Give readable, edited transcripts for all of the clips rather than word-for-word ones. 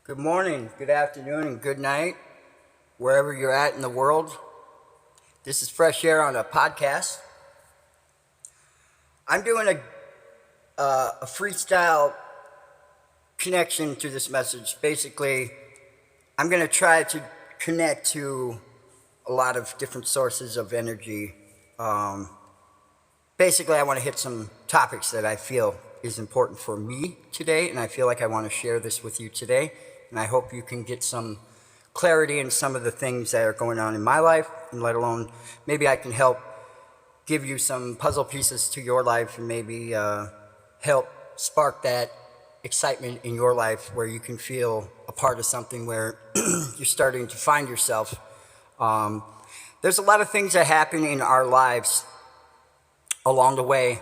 Good morning, good afternoon, and good night, wherever you're at in the world. This is Fresh Air on a podcast. I'm doing a freestyle connection to this message. Basically, I'm going to try to connect to a lot of different sources of energy. Basically, I want to hit some topics that I feel is important for me today, and I feel like I want to share this with you today. And I hope you can get some clarity in some of the things that are going on in my life, and let alone maybe I can help give you some puzzle pieces to your life and maybe help spark that excitement in your life where you can feel a part of something where you're starting to find yourself. There's a lot of things that happen in our lives along the way.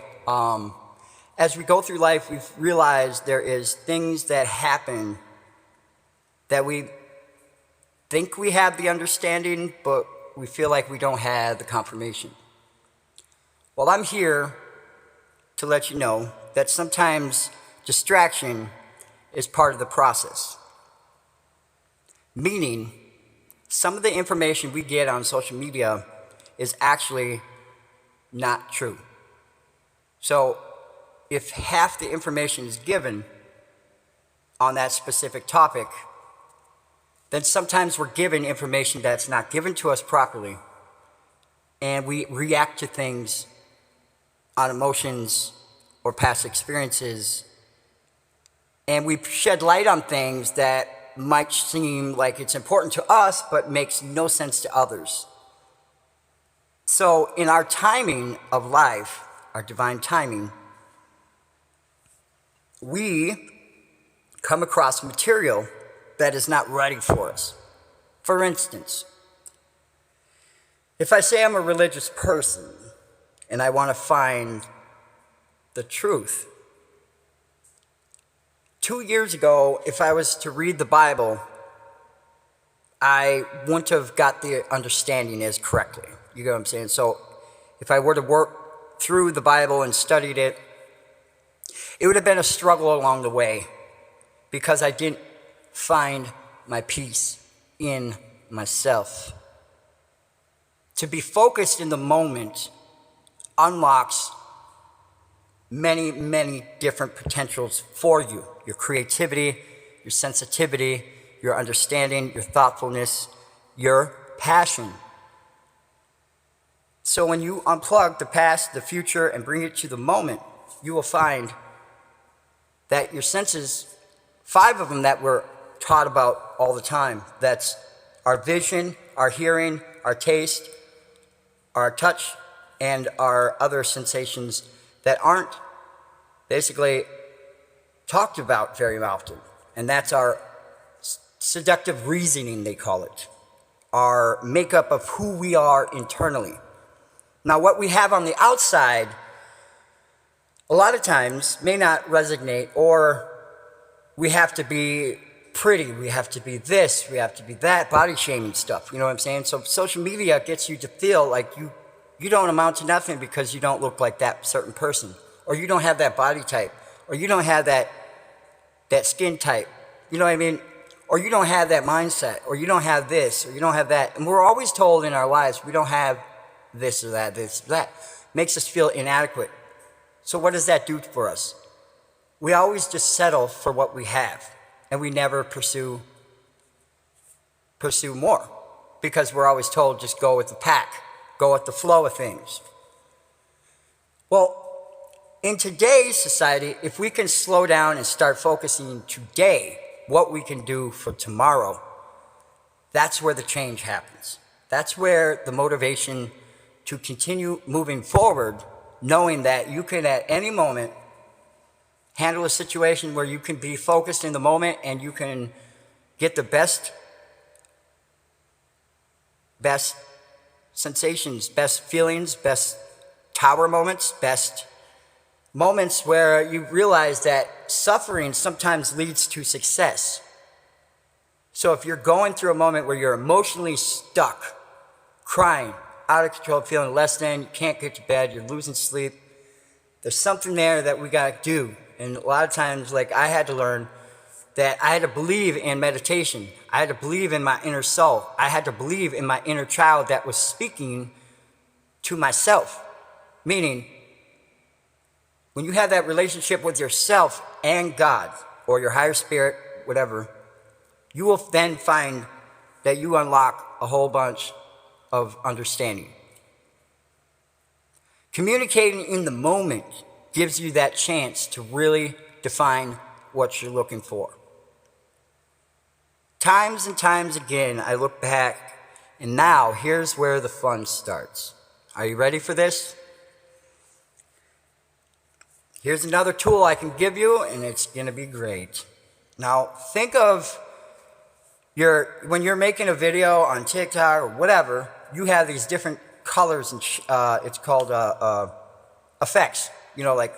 As we go through life, we've realized there is things that happen that we think we have the understanding, but we feel like we don't have the confirmation. Well, I'm here to let you know that sometimes distraction is part of the process. Meaning, some of the information we get on social media is actually not true. So, if half the information is given on that specific topic, then sometimes we're given information that's not given to us properly, and we react to things on emotions or past experiences, and we shed light on things that might seem like it's important to us but makes no sense to others. So in our timing of life, our divine timing, we come across material that is not ready for us. For instance, if I say I'm a religious person and I want to find the truth, 2 years ago, if I was to read the Bible, I wouldn't have got the understanding as correctly. You get what I'm saying? So if I were to work through the Bible and studied it, it would have been a struggle along the way because I didn't find my peace in myself. To be focused in the moment unlocks many, many different potentials for you. Your creativity, your sensitivity, your understanding, your thoughtfulness, your passion. So when you unplug the past, the future, and bring it to the moment, you will find that your senses, 5 of them that we're taught about all the time, that's our vision, our hearing, our taste, our touch, and our other sensations that aren't basically talked about very often. And that's our seductive reasoning, they call it, our makeup of who we are internally. Now, what we have on the outside a lot of times may not resonate, or we have to be pretty, we have to be this, we have to be that, body shaming stuff, you know what I'm saying? So social media gets you to feel like you don't amount to nothing because you don't look like that certain person, or you don't have that body type, or you don't have that skin type, you know what I mean? Or you don't have that mindset, or you don't have this, or you don't have that. And we're always told in our lives we don't have this or that, this or that. Makes us feel inadequate. So what does that do for us? We always just settle for what we have, and we never pursue more, because we're always told just go with the pack, go with the flow of things. Well, in today's society, if we can slow down and start focusing today, what we can do for tomorrow, that's where the change happens. That's where the motivation to continue moving forward, knowing that you can at any moment handle a situation where you can be focused in the moment and you can get the best sensations, best feelings, best tower moments, best moments where you realize that suffering sometimes leads to success. So if you're going through a moment where you're emotionally stuck, crying, out of control, feeling less than, you can't get to bed, you're losing sleep, there's something there that we got to do. And a lot of times, like I had to learn, that I had to believe in meditation. I had to believe in my inner self. I had to believe in my inner child that was speaking to myself. Meaning, when you have that relationship with yourself and God, or your higher spirit, whatever, you will then find that you unlock a whole bunch of understanding. Communicating in the moment gives you that chance to really define what you're looking for. Times and times again, I look back, and now here's where the fun starts. Are you ready for this? Here's another tool I can give you, and it's going to be great. Now, think of when you're making a video on TikTok or whatever, you have these different colors, and it's called effects. You know, like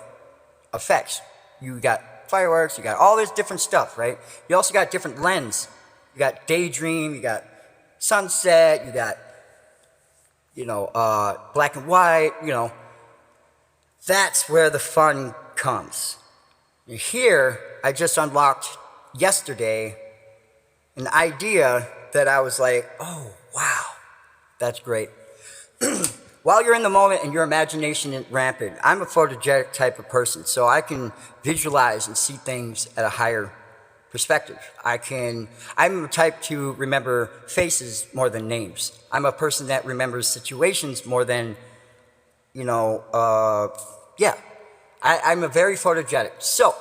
effects. You got fireworks, you got all this different stuff, right? You also got different lens. You got daydream, you got sunset, you got, black and white, That's where the fun comes. And here, I just unlocked yesterday an idea that I was like, oh, wow, that's great. While you're in the moment and your imagination is rampant, I'm a photogenic type of person, so I can visualize and see things at a higher perspective. I'm the type to remember faces more than names. I'm a person that remembers situations more than, I'm a very photogenic. So,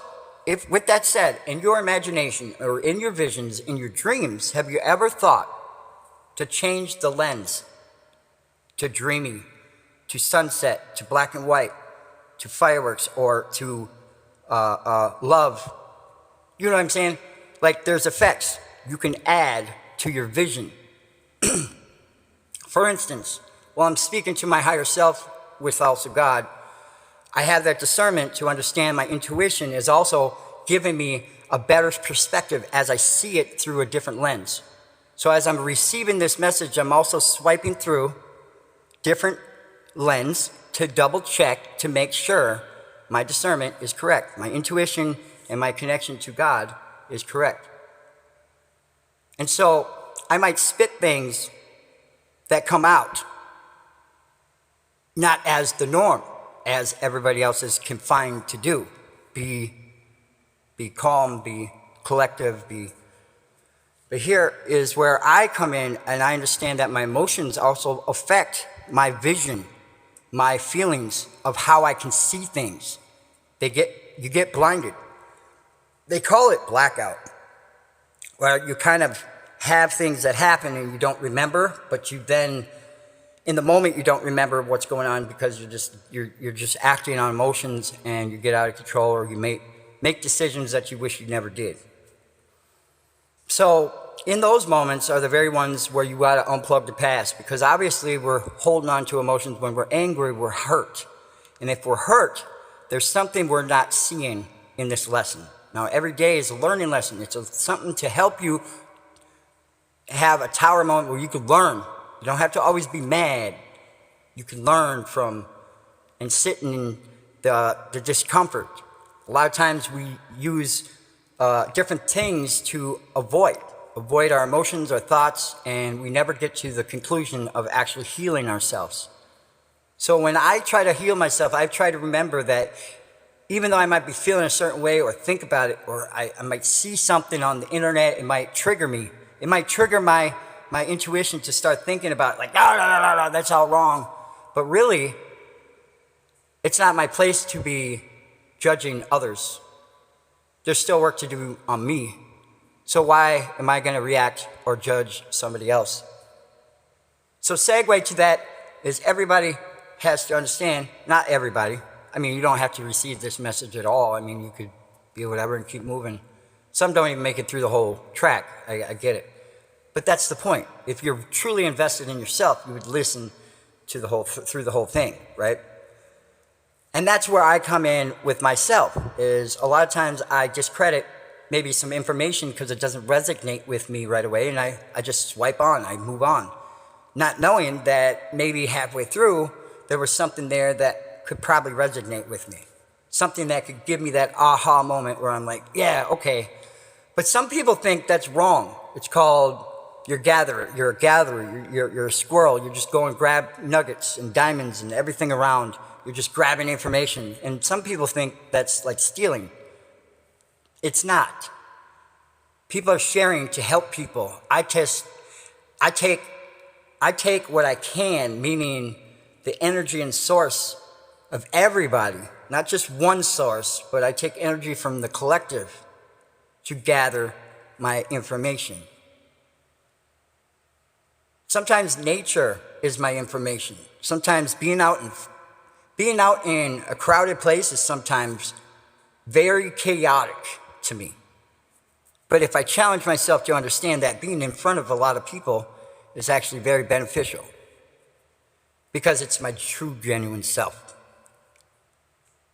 with that said, in your imagination or in your visions, in your dreams, have you ever thought to change the lens to dreamy, to sunset, to black and white, to fireworks, or to love? You know what I'm saying? Like, there's effects you can add to your vision. For instance, while I'm speaking to my higher self with also God, I have that discernment to understand my intuition is also giving me a better perspective as I see it through a different lens. So as I'm receiving this message, I'm also swiping through different lens to double check to make sure my discernment is correct. My intuition and my connection to God is correct. And so I might spit things that come out not as the norm, as everybody else is confined to do. Be calm, be collective, But here is where I come in, and I understand that my emotions also affect my vision, my feelings of how I can see things. You get blinded. They call it blackout, where you kind of have things that happen and you don't remember, but you then, in the moment, you don't remember what's going on because you're just acting on emotions and you get out of control, or you make decisions that you wish you never did. So in those moments are the very ones where you got to unplug the past, because obviously we're holding on to emotions. When we're angry, we're hurt. And if we're hurt, there's something we're not seeing in this lesson. Now, every day is a learning lesson. It's something to help you have a tower moment where you can learn. You don't have to always be mad. You can learn from and sit in the discomfort. A lot of times we use different things to avoid our emotions, our thoughts, and we never get to the conclusion of actually healing ourselves. So when I try to heal myself, I try to remember that even though I might be feeling a certain way or think about it, or I might see something on the internet, it might trigger me. It might trigger my intuition to start thinking about it, like, no, that's all wrong. But really, it's not my place to be judging others. There's still work to do on me. So why am I going to react or judge somebody else? So segue to that is everybody has to understand, not everybody. I mean, you don't have to receive this message at all. I mean, you could be whatever and keep moving. Some don't even make it through the whole track. I get it. But that's the point. If you're truly invested in yourself, you would listen to through the whole thing, right? And that's where I come in with myself, is a lot of times I discredit maybe some information because it doesn't resonate with me right away, and I just swipe on, I move on. Not knowing that maybe halfway through, there was something there that could probably resonate with me. Something that could give me that aha moment where I'm like, yeah, okay. But some people think that's wrong. It's called you're a gatherer, you're a squirrel. You just go and grab nuggets and diamonds and everything around. You're just grabbing information. And some people think that's like stealing. It's not. People are sharing to help people. I take what I can, meaning the energy and source of everybody, not just one source, but I take energy from the collective to gather my information. Sometimes nature is my information. Sometimes being out in a crowded place is sometimes very chaotic to me. But if I challenge myself to understand that being in front of a lot of people is actually very beneficial, because it's my true, genuine self.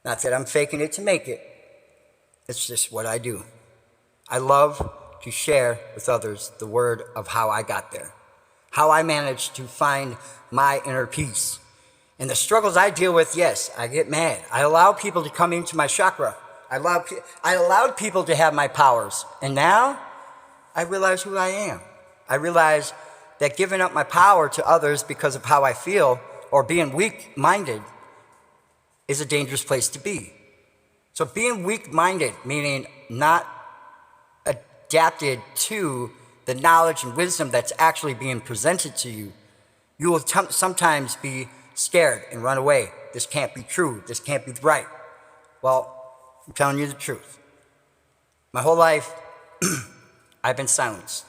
Not that I'm faking it to make it. It's just what I do. I love to share with others the word of how I got there, how I managed to find my inner peace. And the struggles I deal with, yes, I get mad. I allow people to come into my chakra. I allowed people to have my powers. And now I realize who I am. I realize that giving up my power to others because of how I feel or being weak-minded is a dangerous place to be. So being weak-minded, meaning not adapted to the knowledge and wisdom that's actually being presented to you, you will sometimes be scared and run away. This can't be true. This can't be right. Well, I'm telling you the truth. My whole life, I've been silenced.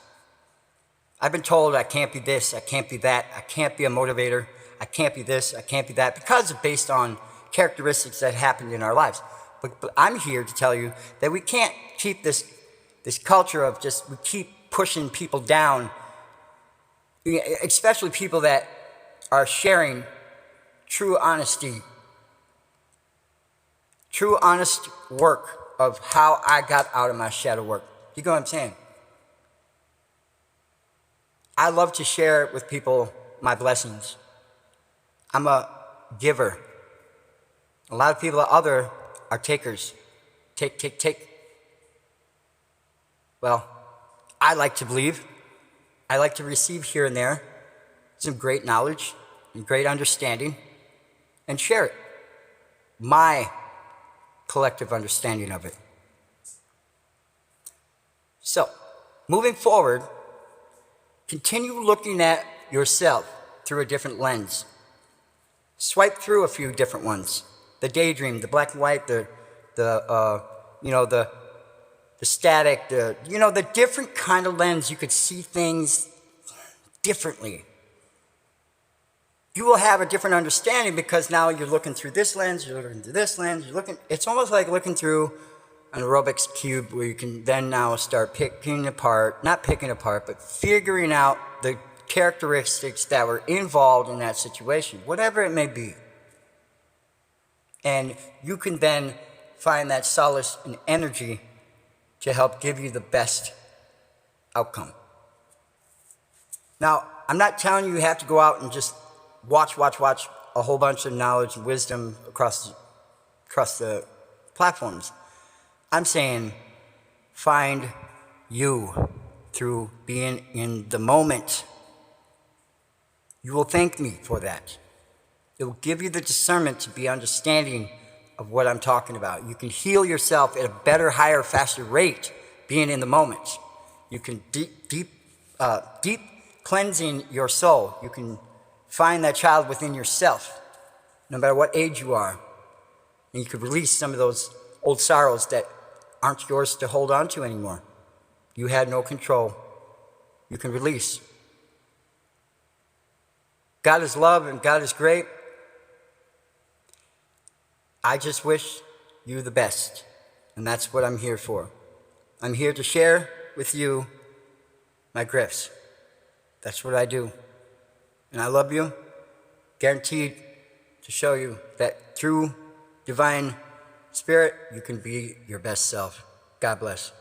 I've been told I can't be this, I can't be that, I can't be a motivator, I can't be this, I can't be that, because of based on characteristics that happened in our lives. But I'm here to tell you that we can't keep this culture of just, we keep pushing people down, especially people that are sharing true honesty, true honest work of how I got out of my shadow work. You know what I'm saying? I love to share with people my blessings. I'm a giver. A lot of people are takers. Take. Well, I like to believe. I like to receive here and there some great knowledge and great understanding and share it. My collective understanding of it. So, moving forward, continue looking at yourself through a different lens. Swipe through a few different ones. The daydream, the black and white, the static, the different kind of lens you could see things differently. You will have a different understanding because now you're looking through this lens, you're looking through this lens, it's almost like looking through an Rubik's Cube where you can then now start not picking apart, but figuring out the characteristics that were involved in that situation, whatever it may be. And you can then find that solace and energy to help give you the best outcome. Now, I'm not telling you have to go out and just watch a whole bunch of knowledge and wisdom across the platforms. I'm saying find you through being in the moment. You will thank me for that. It will give you the discernment to be understanding of what I'm talking about. You can heal yourself at a better, higher, faster rate being in the moment. You can deep cleansing your soul. You can find that child within yourself, no matter what age you are. And you can release some of those old sorrows that aren't yours to hold on to anymore. You had no control. You can release. God is love and God is great. I just wish you the best. And that's what I'm here for. I'm here to share with you my gifts. That's what I do. And I love you. Guaranteed to show you that through divine spirit, you can be your best self. God bless.